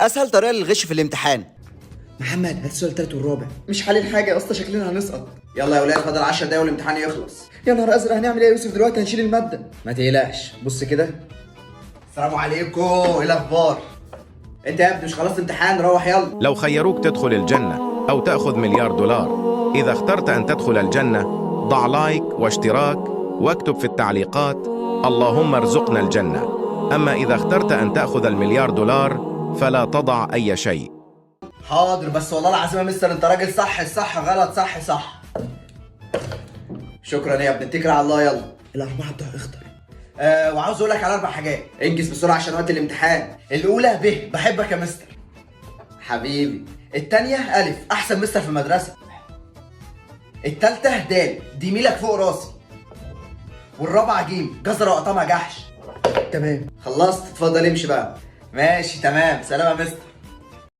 اسهل طريقه للغش في الامتحان. محمد هات السؤال التالت والرابع. مش حالين حاجه يا اسطى، شكلنا هنسقط. يلا يا ولاد، فاضل 10 دقايق والامتحان يخلص. يا نهار ازرق، هنعمل ايه يا يوسف دلوقتي؟ هنشيل الماده. ما تقلقش، بص كده. السلام عليكم، ايه الاخبار؟ انت يا ابني مش خلاص امتحان؟ روح يلا. لو خيروك تدخل الجنة أو تأخذ مليار دولار، إذا اخترت أن تدخل الجنة ضع لايك واشتراك واكتب في التعليقات اللهم ارزقنا الجنة. أما إذا اخترت أن تأخذ المليار دولار فلا تضع أي شيء. حاضر، بس والله العظيم يا مستر انت راجل صح الصح غلط صح صح. شكرا يا ابني، اتكل على الله. يلا الاربعه بتوع اختر. وعاوز اقول لك على 4 حاجات، انجز بسرعه عشان وقت الامتحان. الاولى ب، بحبك يا مستر حبيبي. الثانيه الف، احسن مستر في المدرسه. الثالثه د، دي ميلك فوق راسي. والرابعه ج، جزره وقطمها جحش. تمام خلصت، اتفضل امشي بقى. ماشي تمام، سلام يا مستر.